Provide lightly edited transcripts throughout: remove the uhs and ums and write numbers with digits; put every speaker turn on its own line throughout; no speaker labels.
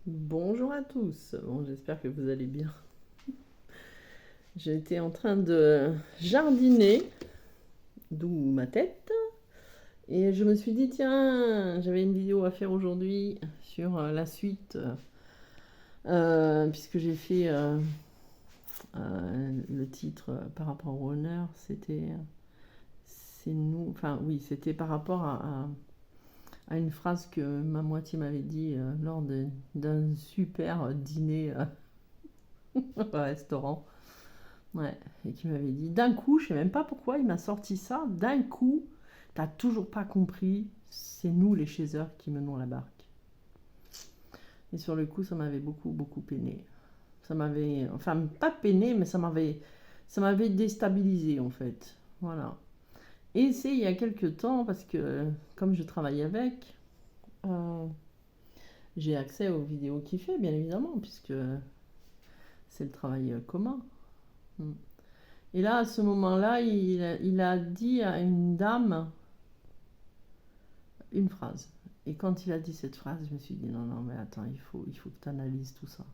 Bonjour à tous. Bon, j'espère que vous allez bien. J'étais en train de jardiner, d'où ma tête, et je me suis dit, tiens, j'avais une vidéo à faire aujourd'hui sur la suite, puisque j'ai fait le titre par rapport au honneur, c'est nous, enfin oui, c'était par rapport à une phrase que ma moitié m'avait dit lors d'un super dîner au restaurant. Ouais, et qui m'avait dit, d'un coup, je sais même pas pourquoi il m'a sorti ça, d'un coup, t'as toujours pas compris, c'est nous les chasseurs qui menons la barque. Et sur le coup, ça m'avait beaucoup, beaucoup peiné. Ça m'avait, enfin, pas peiné, mais ça m'avait déstabilisé en fait. Voilà. Et c'est il y a quelques temps, parce que comme je travaille avec, euh, j'ai accès aux vidéos qu'il fait, bien évidemment, puisque c'est le travail commun. Mm. Et là, à ce moment-là, il a dit à une dame une phrase. Et quand il a dit cette phrase, je me suis dit non, non, mais attends, il faut que tu analyses tout ça.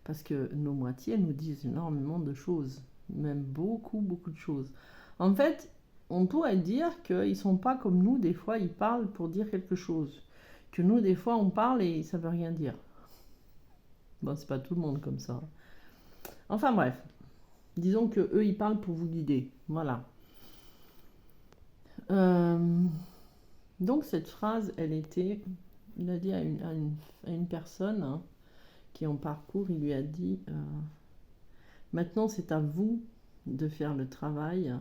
Parce que nos moitiés nous disent énormément de choses, même beaucoup, beaucoup de choses. En fait, on pourrait dire qu'ils sont pas comme nous, des fois ils parlent pour dire quelque chose. Que nous, des fois, on parle et ça veut rien dire. Bon, c'est pas tout le monde comme ça. Enfin bref, disons que eux, ils parlent pour vous guider. Voilà. Euh, donc cette phrase, il a dit à une personne, hein, qui en parcours, il lui a dit maintenant c'est à vous de faire le travail.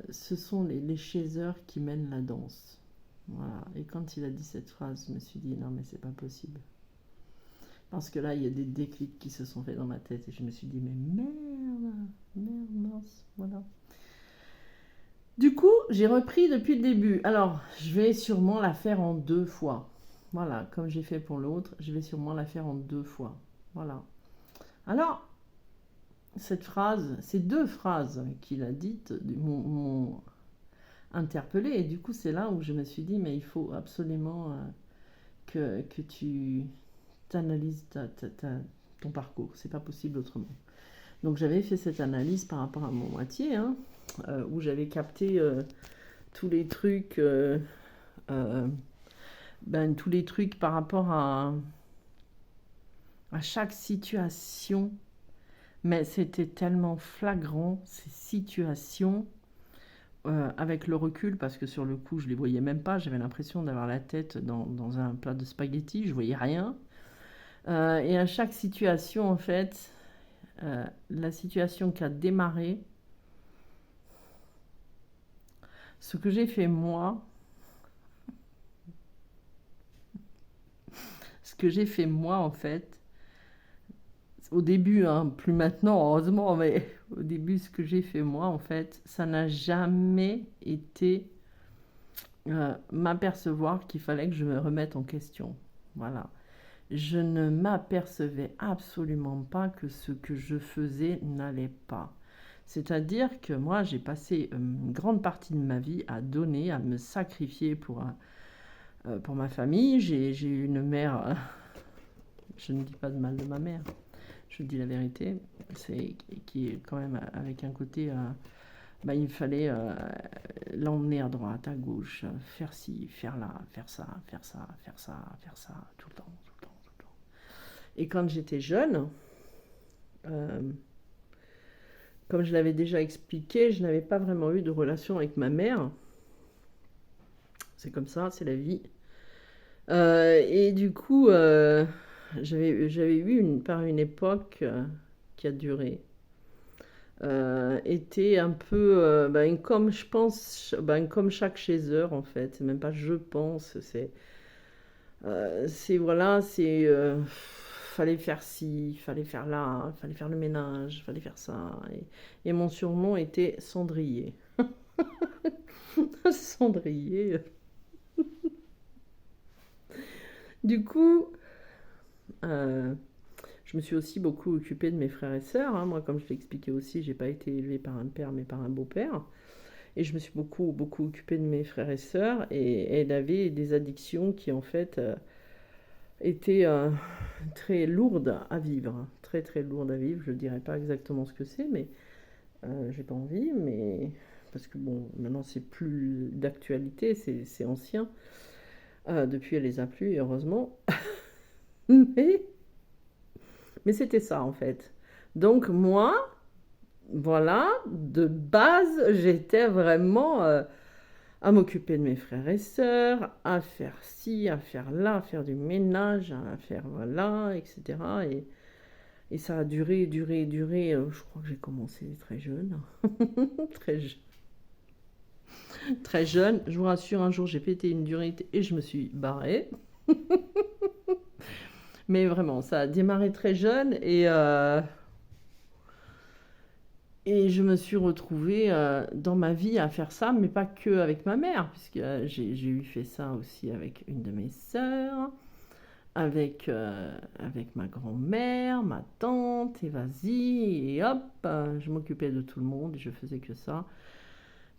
Ce sont les chasseurs qui mènent la danse. Voilà. Et quand il a dit cette phrase, je me suis dit non, mais c'est pas possible. Parce que là, il y a des déclics qui se sont faits dans ma tête et je me suis dit mais merde, merde, mince, voilà. Du coup, j'ai repris depuis le début. Alors, je vais sûrement la faire en 2 fois. Voilà, comme j'ai fait pour l'autre, je vais sûrement la faire en 2 fois. Voilà. Alors, cette phrase, ces 2 phrases qu'il a dites m'ont interpellée. Et du coup, c'est là où je me suis dit, mais il faut absolument que tu t'analyses ton parcours. C'est pas possible autrement. Donc, j'avais fait cette analyse par rapport à mon moitié, hein, où j'avais capté tous les trucs, euh, tous les trucs par rapport à chaque situation. Mais c'était tellement flagrant, ces situations. Avec le recul, parce que sur le coup, je les voyais même pas, j'avais l'impression d'avoir la tête dans un plat de spaghettis, je voyais rien. Et à chaque situation, en fait, la situation qui a démarré, ce que j'ai fait moi, ce que j'ai fait moi, en fait, au début, hein, plus maintenant, heureusement, mais au début, ce que j'ai fait moi, en fait, ça n'a jamais été m'apercevoir qu'il fallait que je me remette en question. Voilà. Je ne m'apercevais absolument pas que ce que je faisais n'allait pas. C'est-à-dire que moi, j'ai passé une grande partie de ma vie à donner, à me sacrifier pour ma famille. J'ai eu une mère, je ne dis pas de mal de ma mère, je dis la vérité, qui est quand même avec un côté, il fallait l'emmener à droite, à gauche, faire ci, faire là, faire ça, faire ça, faire ça, faire ça, tout le temps, tout le temps, tout le temps. Et quand j'étais jeune, euh, comme je l'avais déjà expliqué, je n'avais pas vraiment eu de relation avec ma mère. C'est comme ça, c'est la vie. Et du coup, j'avais eu par une époque qui a duré. Était un peu, comme je pense, comme chaque chasseur en fait. C'est même pas je pense, voilà, fallait faire ci, fallait faire là, fallait faire le ménage, fallait faire ça. Et mon surnom était Cendrier. Cendrier. Du coup, euh, je me suis aussi beaucoup occupée de mes frères et sœurs, hein. Moi, comme je l'ai expliqué aussi, j'ai pas été élevée par un père, mais par un beau-père. Et je me suis beaucoup, beaucoup occupée de mes frères et sœurs. Et elle avait des addictions qui, en fait, était très lourde à vivre, très très lourde à vivre. Je dirais pas exactement ce que c'est, mais j'ai pas envie, mais parce que bon, maintenant c'est plus d'actualité, c'est ancien. Depuis, elle les a plus, heureusement. Mais, mais c'était ça en fait. Donc moi, voilà, de base, j'étais vraiment à m'occuper de mes frères et sœurs, à faire ci, à faire là, à faire du ménage, à faire voilà, etc. Et ça a duré, duré, duré. Je crois que j'ai commencé très jeune. Très, très jeune. Je vous rassure, un jour j'ai pété une durite et je me suis barrée. Mais vraiment, ça a démarré très jeune et je me suis retrouvée dans ma vie à faire ça, mais pas que avec ma mère, puisque j'ai eu fait ça aussi avec une de mes sœurs, avec ma grand-mère, ma tante, et vas-y, et hop, je m'occupais de tout le monde, et je faisais que ça,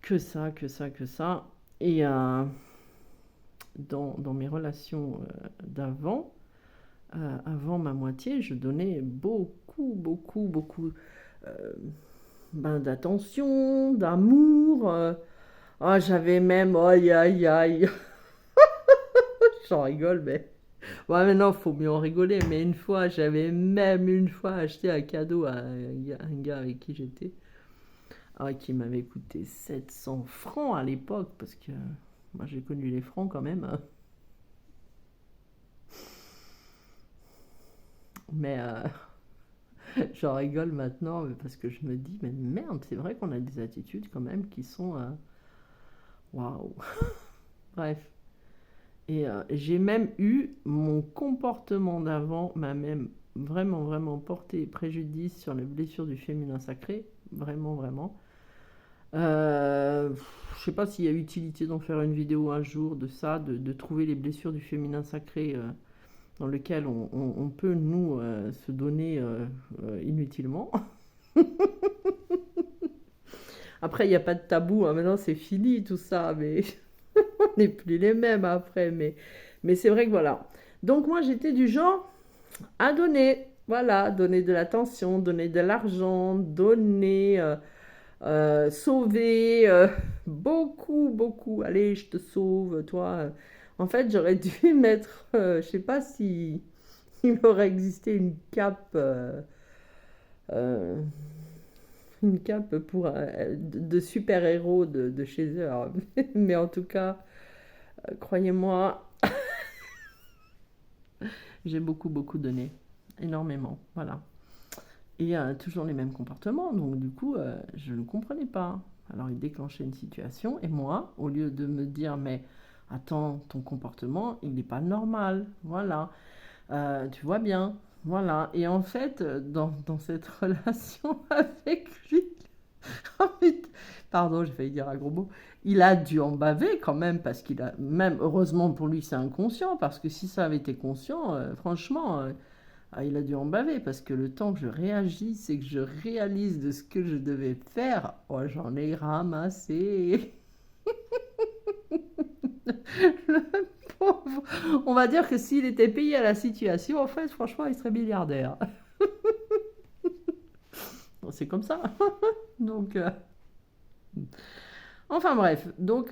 que ça, que ça, que ça. Et dans mes relations d'avant, avant ma moitié, je donnais beaucoup, beaucoup, beaucoup euh, d'attention, d'amour. Ah, j'avais même, aïe, aïe, aïe, j'en rigole, mais ouais, maintenant, faut mieux en rigoler. Mais une fois, j'avais même une fois acheté un cadeau à un gars avec qui j'étais, qui m'avait coûté 700 francs à l'époque, parce que moi j'ai connu les francs quand même, hein. Mais j'en rigole maintenant parce que je me dis, mais merde, c'est vrai qu'on a des attitudes quand même qui sont waouh. Bref. Et j'ai même eu mon comportement d'avant m'a même vraiment, vraiment porté préjudice sur les blessures du féminin sacré. Vraiment, vraiment. Je sais pas s'il y a utilité d'en faire une vidéo un jour de ça, de trouver les blessures du féminin sacré dans lequel on peut, nous, se donner inutilement. Après, il n'y a pas de tabou, hein, maintenant c'est fini tout ça, mais on n'est plus les mêmes après. Mais c'est vrai que voilà. Donc moi, j'étais du genre à donner. Voilà, donner de l'attention, donner de l'argent, donner, sauver, beaucoup, beaucoup. Allez, je te sauve, toi. En fait, j'aurais dû mettre, je sais pas si il aurait existé euh, une cape pour de super-héros de chez eux. Alors, mais en tout cas, croyez-moi, j'ai beaucoup, beaucoup donné. Énormément. Voilà. Et toujours les mêmes comportements. Donc, du coup, je ne comprenais pas. Alors, il déclenchait une situation. Et moi, au lieu de me dire, mais attends, ton comportement, il n'est pas normal. Voilà. Tu vois bien. Voilà. Et en fait, dans cette relation avec lui, oh, pardon, j'ai failli dire un gros mot. Il a dû en baver quand même, parce qu'il a, même heureusement pour lui, c'est inconscient, parce que si ça avait été conscient, franchement, il a dû en baver, parce que le temps que je réagisse et que je réalise de ce que je devais faire, oh, j'en ai ramassé. Le pauvre. On va dire que s'il était payé à la situation, en fait, franchement, il serait milliardaire. C'est comme ça. Donc, enfin bref, donc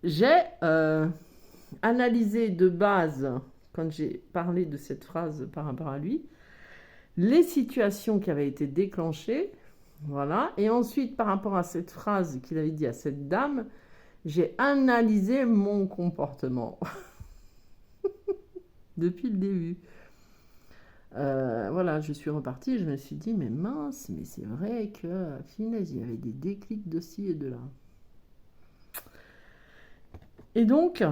j'ai analysé de base, quand j'ai parlé de cette phrase par rapport à lui, les situations qui avaient été déclenchées, voilà, et ensuite par rapport à cette phrase qu'il avait dit à cette dame, j'ai analysé mon comportement depuis le début. Voilà, je suis repartie et je me suis dit, mais mince, mais c'est vrai que, finesse, il y avait des déclics de ci et de là. Et donc,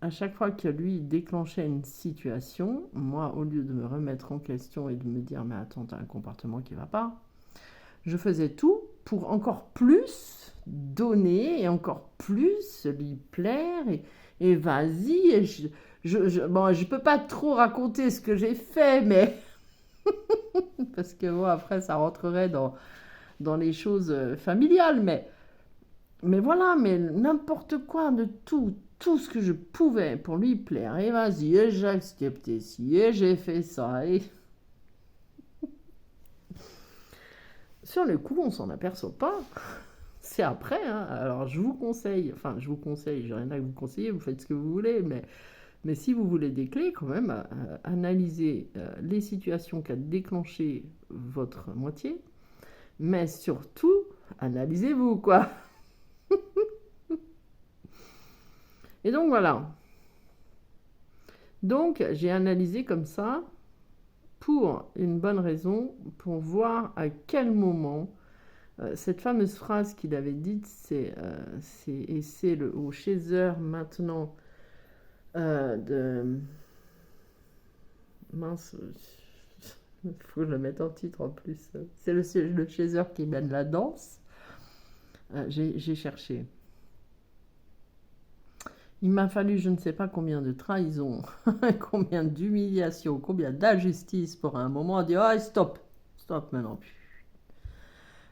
à chaque fois que lui déclenchait une situation, moi, au lieu de me remettre en question et de me dire, mais attends, t'as un comportement qui va pas, je faisais tout pour encore plus donner et encore plus lui plaire et vas-y. Et bon, je peux pas trop raconter ce que j'ai fait, mais parce que bon, après ça rentrerait dans les choses familiales, mais voilà, mais n'importe quoi, de tout, tout ce que je pouvais pour lui plaire. Et vas-y, et j'ai accepté ci, et j'ai fait ça. Et sur le coup, on s'en aperçoit pas. C'est après, hein. Alors je vous conseille, j'ai rien à vous conseiller, vous faites ce que vous voulez, mais si vous voulez des clés, quand même, analysez les situations qui ont déclenché votre moitié, mais surtout, analysez-vous, quoi. Et donc voilà. Donc j'ai analysé comme ça, pour une bonne raison, pour voir à quel moment cette fameuse phrase qu'il avait dite, c'est au chaser maintenant de... Mince, il faut que je le mette en titre en plus. C'est le chaser qui mène la danse. J'ai cherché. Il m'a fallu je ne sais pas combien de trahisons, combien d'humiliations, combien d'injustices pour un moment dire « Ah, stop, stop maintenant. »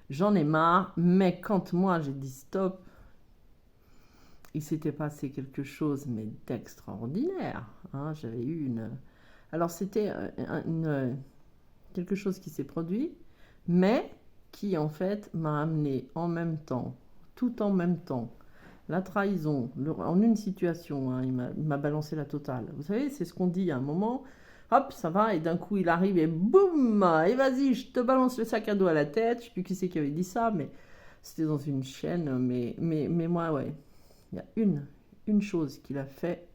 J'en ai marre, mais quand moi j'ai dit stop, il s'était passé quelque chose mais d'extraordinaire. Hein, j'avais eu une... Alors c'était quelque chose qui s'est produit, mais qui en fait m'a amené en même temps, tout en même temps, la trahison, en une situation, hein, il m'a balancé la totale. Vous savez, c'est ce qu'on dit à un moment, hop, ça va, et d'un coup il arrive et boum, et vas-y, je te balance le sac à dos à la tête. Je sais plus qui c'est qui avait dit ça, mais c'était dans une chaîne, mais moi, ouais, il y a une chose qu'il a fait,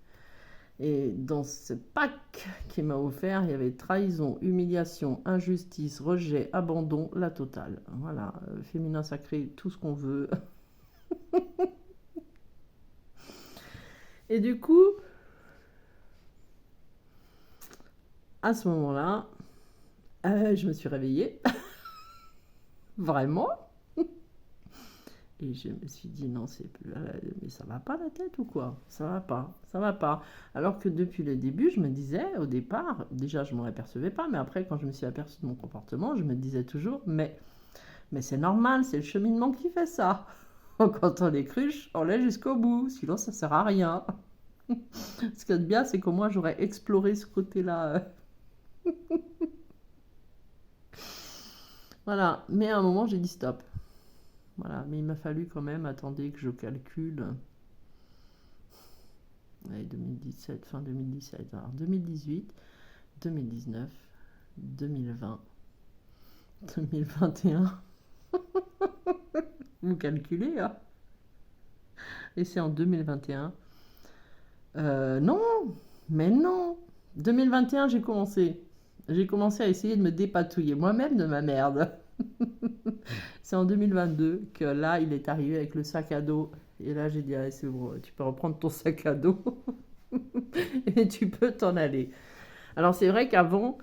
et dans ce pack qu'il m'a offert, il y avait trahison, humiliation, injustice, rejet, abandon, la totale. Voilà, féminin sacré, tout ce qu'on veut. Et du coup, à ce moment-là, je me suis réveillée. Vraiment. Et je me suis dit, non, mais ça va pas la tête ou quoi? Ça va pas, ça va pas. Alors que depuis le début, je me disais, au départ, déjà je m'en apercevais pas, mais après, quand je me suis aperçue de mon comportement, je me disais toujours, mais c'est normal, c'est le cheminement qui fait ça. Quand on est cruche, on l'est jusqu'au bout, sinon ça sert à rien. Ce qui est bien, c'est que moi, j'aurais exploré ce côté-là. Voilà, mais à un moment, j'ai dit stop. Voilà, mais il m'a fallu quand même, attendez que je calcule. Allez, 2017, fin 2017, alors 2018, 2019, 2020, 2021. Vous calculez, hein? Et c'est en 2021. Non, mais non. 2021, j'ai commencé à essayer de me dépatouiller moi-même de ma merde. C'est en 2022 que là, il est arrivé avec le sac à dos. Et là, j'ai dit, ah, c'est bon, tu peux reprendre ton sac à dos et tu peux t'en aller. Alors, c'est vrai qu'avant,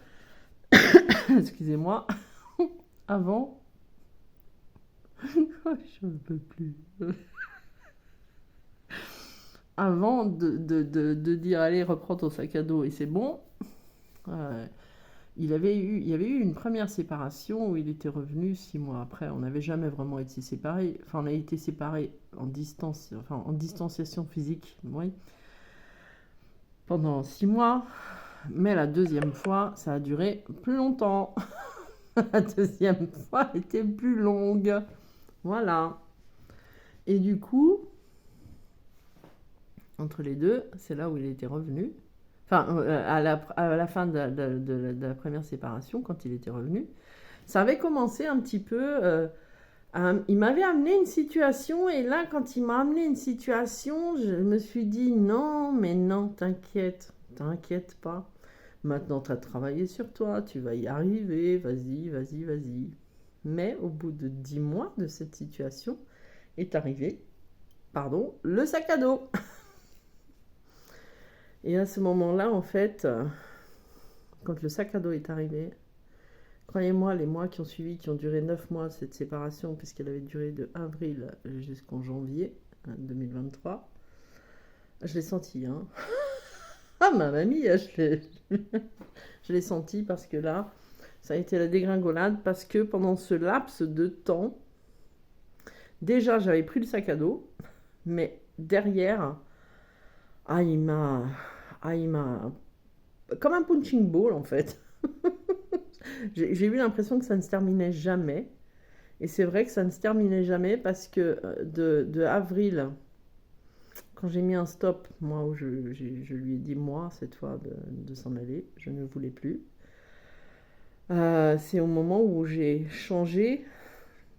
excusez-moi, avant, je ne peux plus. Avant de dire, allez, reprends ton sac à dos et c'est bon, il y avait eu une première séparation où il était revenu 6 mois après. On n'avait jamais vraiment été séparés. Enfin, on a été séparés en distance, enfin en distanciation physique, oui, pendant 6 mois. Mais la deuxième fois, ça a duré plus longtemps. La deuxième fois était plus longue. Voilà. Et du coup, entre les deux, c'est là où il était revenu. Enfin, à la fin de la première séparation, quand il était revenu, ça avait commencé un petit peu... il m'avait amené une situation, et là, quand il m'a amené une situation, je me suis dit, non, mais non, t'inquiète pas. Maintenant, tu as travaillé sur toi, tu vas y arriver, vas-y. Mais au bout de 10 mois de cette situation, est arrivé, le sac à dos. Et à ce moment-là, en fait, quand le sac à dos est arrivé, croyez-moi, les mois qui ont suivi, qui ont duré 9 mois, cette séparation, puisqu'elle avait duré de avril jusqu'en janvier 2023, je l'ai senti, hein. Ah, ma mamie, je l'ai senti, parce que là, ça a été la dégringolade, parce que pendant ce laps de temps, déjà, j'avais pris le sac à dos, mais derrière, Ah, il m'a, comme un punching ball en fait. J'ai eu l'impression que ça ne se terminait jamais. Et c'est vrai que ça ne se terminait jamais parce que de avril, quand j'ai mis un stop, moi, où je lui ai dit, moi, cette fois, de s'en aller, je ne voulais plus. C'est au moment où j'ai changé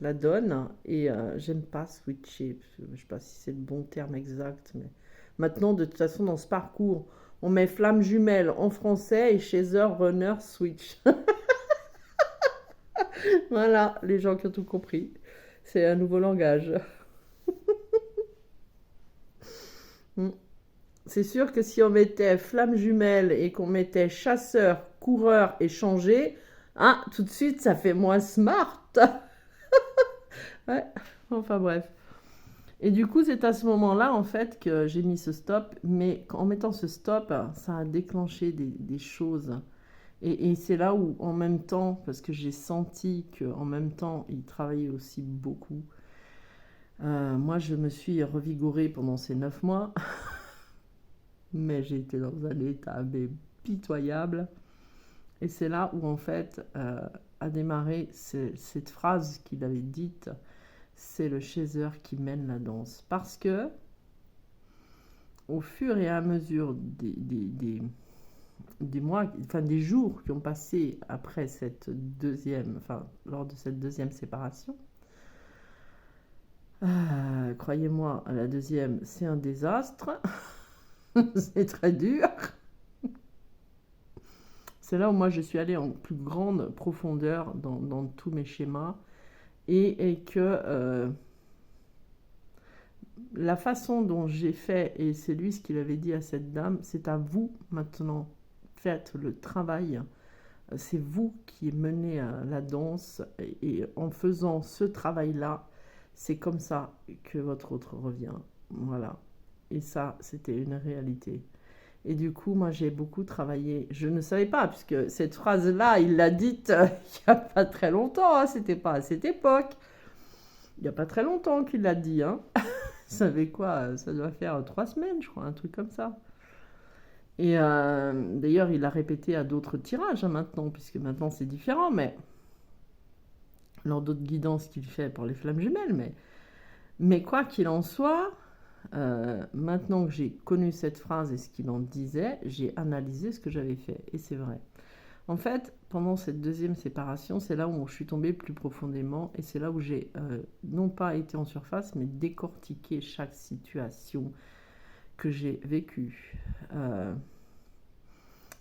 la donne et j'aime pas switcher. Je sais pas si c'est le bon terme exact, mais maintenant, de toute façon, dans ce parcours, on met flamme jumelle en français et chaser, runner, switch. Voilà, les gens qui ont tout compris. C'est un nouveau langage. Mm. C'est sûr que si on mettait flamme jumelle et qu'on mettait chasseur, coureur et changer, ah, tout de suite, ça fait moins smart. Ouais, enfin bref. Et du coup, c'est à ce moment-là, en fait, que j'ai mis ce stop. Mais en mettant ce stop, ça a déclenché des choses. Et c'est là où, en même temps, parce que j'ai senti qu'en même temps, il travaillait aussi beaucoup. Moi, je me suis revigorée pendant ces 9 mois. Mais j'ai été dans un état mais pitoyable. Et c'est là où, en fait, a démarré cette phrase qu'il avait dite, c'est le chaser qui mène la danse. Parce que, au fur et à mesure des mois, enfin des jours qui ont passé après cette deuxième, enfin lors de cette deuxième séparation, croyez-moi, la deuxième, c'est un désastre. C'est très dur. C'est là où moi je suis allée en plus grande profondeur dans tous mes schémas et que la façon dont j'ai fait, et c'est lui ce qu'il avait dit à cette dame, c'est à vous maintenant, faites le travail, c'est vous qui menez la danse et en faisant ce travail-là, c'est comme ça que votre autre revient. Voilà. Et ça, c'était une réalité. Et du coup, moi, j'ai beaucoup travaillé. Je ne savais pas, puisque cette phrase-là, il l'a dite il n'y a pas très longtemps. Hein, c'était pas à cette époque. Il n'y a pas très longtemps qu'il l'a dit. Hein. Vous savez quoi? Ça doit faire 3 semaines, je crois, un truc comme ça. Et d'ailleurs, il l'a répété à d'autres tirages hein, maintenant, puisque maintenant c'est différent, mais lors d'autres guidances qu'il fait pour les flammes jumelles. Mais quoi qu'il en soit, maintenant que j'ai connu cette phrase et ce qu'il en disait, j'ai analysé ce que j'avais fait. Et c'est vrai. En fait, pendant cette deuxième séparation, c'est là où je suis tombée plus profondément et c'est là où j'ai non pas été en surface, mais décortiqué chaque situation que j'ai vécue.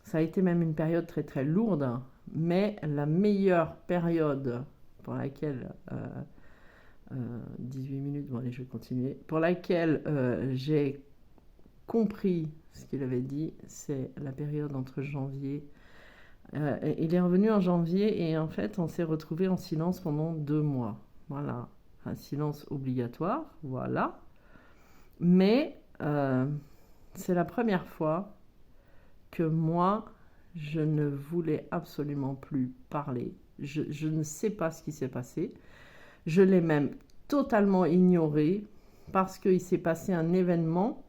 Ça a été même une période très très lourde, mais la meilleure période pour laquelle 18 minutes, bon allez je vais continuer, pour laquelle j'ai compris ce qu'il avait dit, c'est la période entre janvier. Il est revenu en janvier et en fait on s'est retrouvé en silence pendant 2 mois. Voilà, un silence obligatoire, voilà. Mais c'est la première fois que moi, je ne voulais absolument plus parler. Je ne sais pas ce qui s'est passé. Je l'ai même totalement ignoré parce qu'il s'est passé un événement.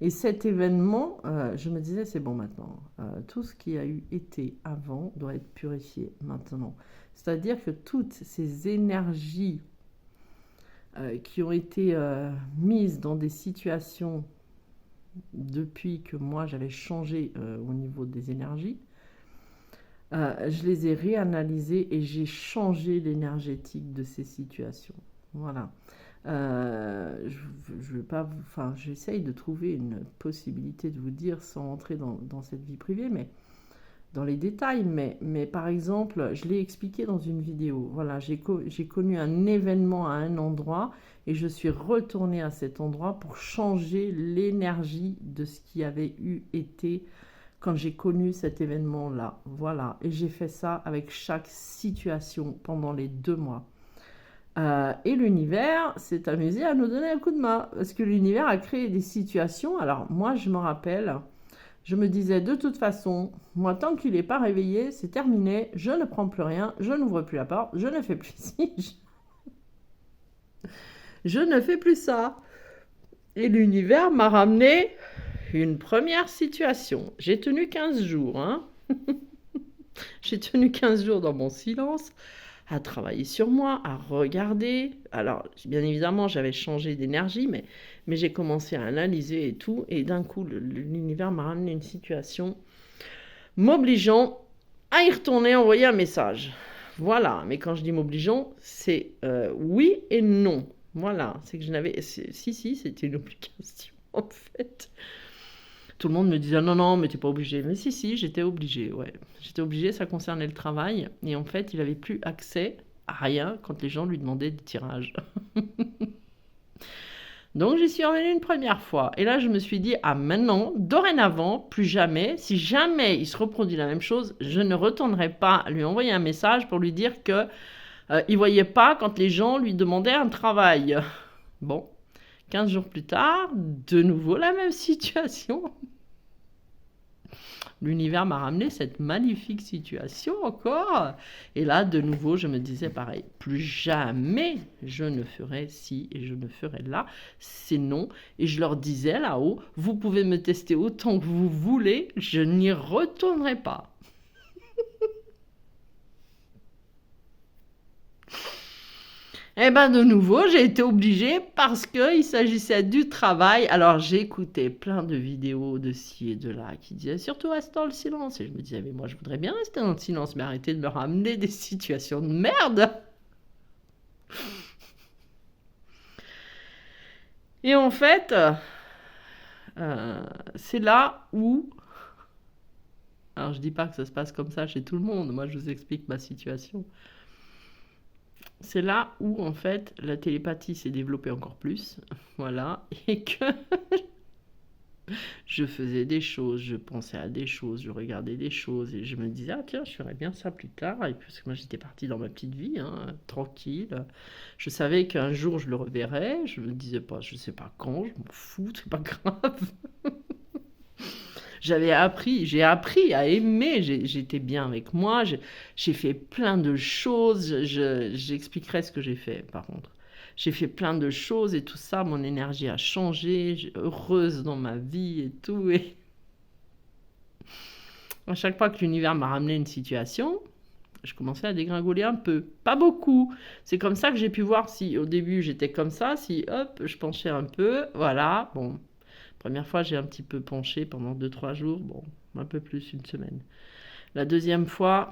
Et cet événement, je me disais, c'est bon maintenant. Tout ce qui a eu été avant doit être purifié maintenant. C'est-à-dire que toutes ces énergies qui ont été mises dans des situations depuis que moi j'avais changé au niveau des énergies, je les ai réanalysées et j'ai changé l'énergétique de ces situations. Voilà. Je veux pas, enfin, j'essaye de trouver une possibilité de vous dire sans entrer dans cette vie privée, mais dans les détails. Mais par exemple, je l'ai expliqué dans une vidéo. Voilà, j'ai connu un événement à un endroit et je suis retournée à cet endroit pour changer l'énergie de ce qui avait été quand j'ai connu cet événement-là. Voilà, et j'ai fait ça avec chaque situation pendant les 2 mois. Et l'univers s'est amusé à nous donner un coup de main, parce que l'univers a créé des situations. Alors moi, je me rappelle, je me disais de toute façon, moi, tant qu'il n'est pas réveillé, c'est terminé, je ne prends plus rien, je n'ouvre plus la porte, je ne fais plus ci, je ne fais plus ça. Et l'univers m'a ramené une première situation. J'ai tenu 15 jours, hein. J'ai tenu 15 jours dans mon silence, à travailler sur moi, à regarder. Alors, bien évidemment, j'avais changé d'énergie, mais j'ai commencé à analyser et tout. Et d'un coup, l'univers m'a ramené une situation m'obligeant à y retourner, envoyer un message. Voilà, mais quand je dis m'obligeant, c'est oui et non. Voilà, c'est que je n'avais... Si, c'était une obligation, en fait. Tout le monde me disait non, non, mais t'es pas obligé. Mais si, j'étais obligée, ouais. J'étais obligée, ça concernait le travail. Et en fait, il avait plus accès à rien quand les gens lui demandaient des tirages. Donc, j'y suis revenue une première fois. Et là, je me suis dit, ah, maintenant, dorénavant, plus jamais, si jamais il se reproduit la même chose, je ne retournerai pas lui envoyer un message pour lui dire que il voyait pas quand les gens lui demandaient un travail. Bon, 15 jours plus tard, de nouveau la même situation. L'univers m'a ramené cette magnifique situation encore. Et là, de nouveau, je me disais pareil, plus jamais je ne ferai ci et je ne ferai là, c'est non. Et je leur disais là-haut, vous pouvez me tester autant que vous voulez, je n'y retournerai pas. Et bien de nouveau, j'ai été obligée parce qu'il s'agissait du travail. Alors j'écoutais plein de vidéos de ci et de là qui disaient surtout reste dans le silence. Et je me disais, mais moi je voudrais bien rester dans le silence, mais arrêtez de me ramener des situations de merde. Et en fait, c'est là où... Alors je dis pas que ça se passe comme ça chez tout le monde, moi je vous explique ma situation. C'est là où, en fait, la télépathie s'est développée encore plus, voilà, et que je faisais des choses, je pensais à des choses, je regardais des choses, et je me disais, ah tiens, je ferais bien ça plus tard, et puis moi j'étais partie dans ma petite vie, hein, tranquille. Je savais qu'un jour je le reverrais, je me disais pas, je sais pas quand, je m'en fous, c'est pas grave. J'ai appris à aimer, j'étais bien avec moi, j'ai fait plein de choses, j'expliquerai ce que j'ai fait par contre. J'ai fait plein de choses et tout ça, mon énergie a changé, heureuse dans ma vie et tout. Et à chaque fois que l'univers m'a ramené une situation, je commençais à dégringoler un peu. Pas beaucoup. C'est comme ça que j'ai pu voir si au début j'étais comme ça, si hop, je penchais un peu, voilà, bon. Première fois, j'ai un petit peu penché pendant 2-3 jours, bon, un peu plus, une semaine. La deuxième fois,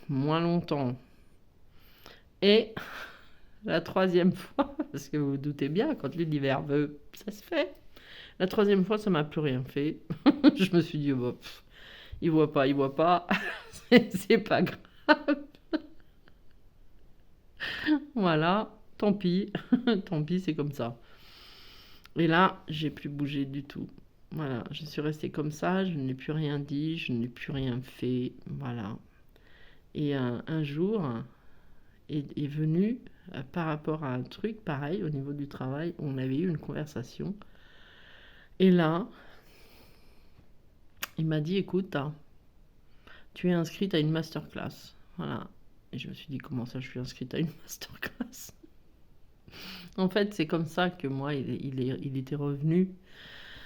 moins longtemps. Et la troisième fois, parce que vous vous doutez bien, quand l'univers veut, ça se fait. La troisième fois, ça m'a plus rien fait. Je me suis dit, oh, il voit pas, c'est pas grave. Voilà, tant pis, tant pis, c'est comme ça. Et là, j'ai plus bougé du tout. Voilà, je suis restée comme ça, je n'ai plus rien dit, je n'ai plus rien fait, voilà. Et un jour est venu, par rapport à un truc pareil, au niveau du travail, on avait eu une conversation. Et là, il m'a dit, écoute, tu es inscrite à une masterclass. Voilà. Et je me suis dit, comment ça, je suis inscrite à une masterclass? En fait, c'est comme ça que moi, il était revenu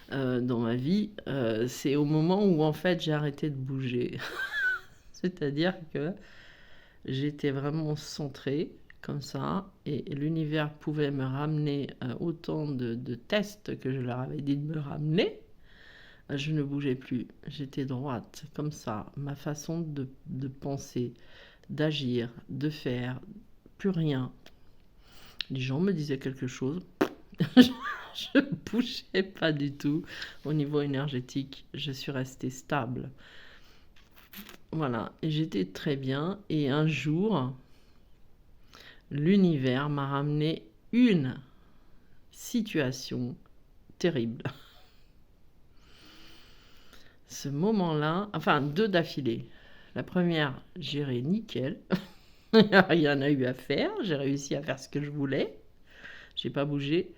dans ma vie. C'est au moment où, en fait, j'ai arrêté de bouger. C'est-à-dire que j'étais vraiment centrée, comme ça, et l'univers pouvait me ramener autant de tests que je leur avais dit de me ramener. Je ne bougeais plus. J'étais droite, comme ça. Ma façon de penser, d'agir, de faire, plus rien. Les gens me disaient quelque chose, je ne bougeais pas du tout. Au niveau énergétique, je suis restée stable. Voilà, et j'étais très bien. Et un jour, l'univers m'a ramené une situation terrible. Ce moment-là, enfin 2 d'affilée. La première, j'irai nickel. Rien n'a eu à faire. J'ai réussi à faire ce que je voulais. J'ai pas bougé.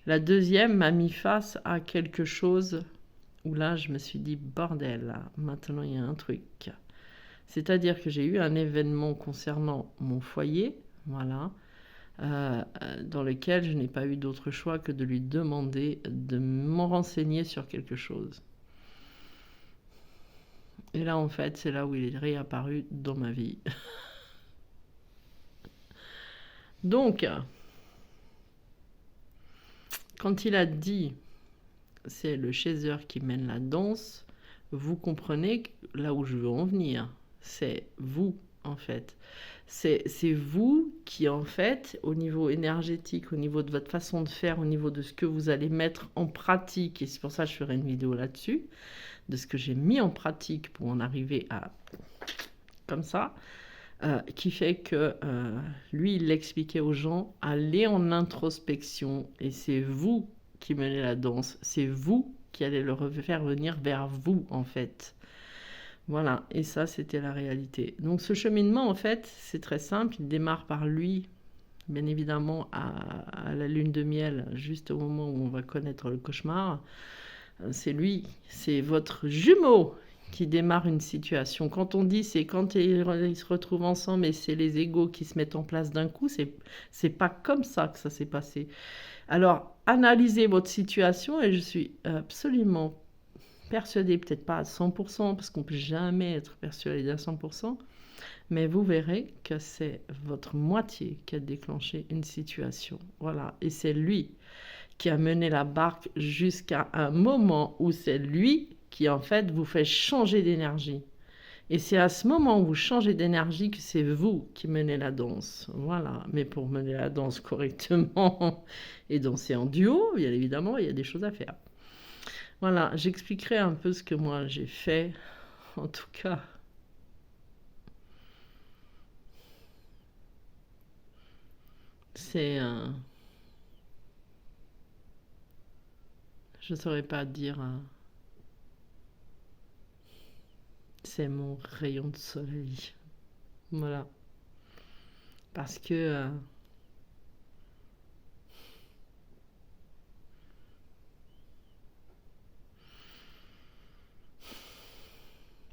La deuxième m'a mis face à quelque chose où là, je me suis dit, bordel, là, maintenant il y a un truc. C'est-à-dire que j'ai eu un événement concernant mon foyer, voilà, dans lequel je n'ai pas eu d'autre choix que de lui demander de m'en renseigner sur quelque chose. Et là, en fait, c'est là où il est réapparu dans ma vie. Donc, quand il a dit c'est le chaser qui mène la danse, vous comprenez là où je veux en venir. C'est vous, en fait. C'est vous qui, en fait, au niveau énergétique, au niveau de votre façon de faire, au niveau de ce que vous allez mettre en pratique, et c'est pour ça que je ferai une vidéo là-dessus, de ce que j'ai mis en pratique pour en arriver à comme ça, qui fait que lui, il l'expliquait aux gens, allez en introspection, et c'est vous qui menez la danse, c'est vous qui allez le faire venir vers vous, en fait. Voilà, et ça, c'était la réalité. Donc ce cheminement, en fait, c'est très simple, il démarre par lui, bien évidemment, à la lune de miel, juste au moment où on va connaître le cauchemar. C'est lui, c'est votre jumeau qui démarre une situation. Quand on dit c'est quand ils se retrouvent ensemble et c'est les égos qui se mettent en place d'un coup, c'est pas comme ça que ça s'est passé. Alors, analysez votre situation et je suis absolument persuadée, peut-être pas à 100%, parce qu'on peut jamais être persuadé à 100%, mais vous verrez que c'est votre moitié qui a déclenché une situation. Voilà, et c'est lui qui a mené la barque jusqu'à un moment où c'est lui qui, en fait, vous fait changer d'énergie. Et c'est à ce moment où vous changez d'énergie que c'est vous qui menez la danse. Voilà. Mais pour mener la danse correctement et danser en duo, bien évidemment, il y a des choses à faire. Voilà, j'expliquerai un peu ce que moi j'ai fait. En tout cas, c'est un... Je ne saurais pas dire... C'est mon rayon de soleil. Voilà. Parce que...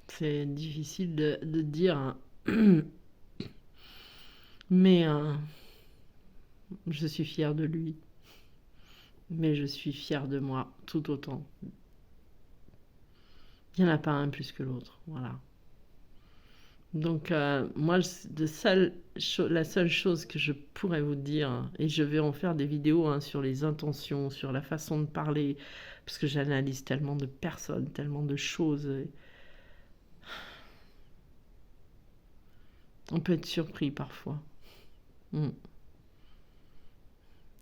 c'est difficile de dire, hein. Mais je suis fière de lui. Mais je suis fière de moi tout autant. Il n'y en a pas un plus que l'autre. Voilà. Donc, moi, la seule chose que je pourrais vous dire, et je vais en faire des vidéos hein, sur les intentions, sur la façon de parler, parce que j'analyse tellement de personnes, tellement de choses. On peut être surpris parfois.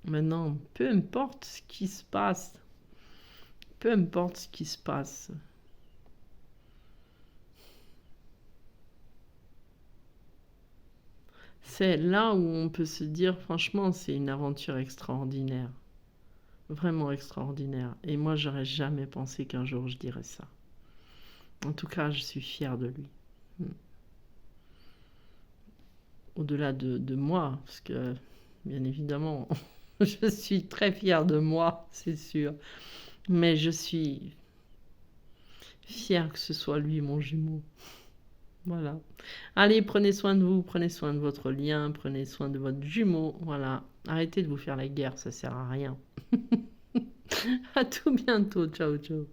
Maintenant, peu importe ce qui se passe, peu importe ce qui se passe, c'est là où on peut se dire, franchement, c'est une aventure extraordinaire. Vraiment extraordinaire. Et moi, j'aurais jamais pensé qu'un jour je dirais ça. En tout cas, je suis fière de lui. Au-delà de moi, parce que, bien évidemment, je suis très fière de moi, c'est sûr. Mais je suis fière que ce soit lui, mon jumeau. Voilà. Allez, prenez soin de vous, prenez soin de votre lien, prenez soin de votre jumeau. Voilà. Arrêtez de vous faire la guerre, ça sert à rien. À tout bientôt. Ciao, ciao.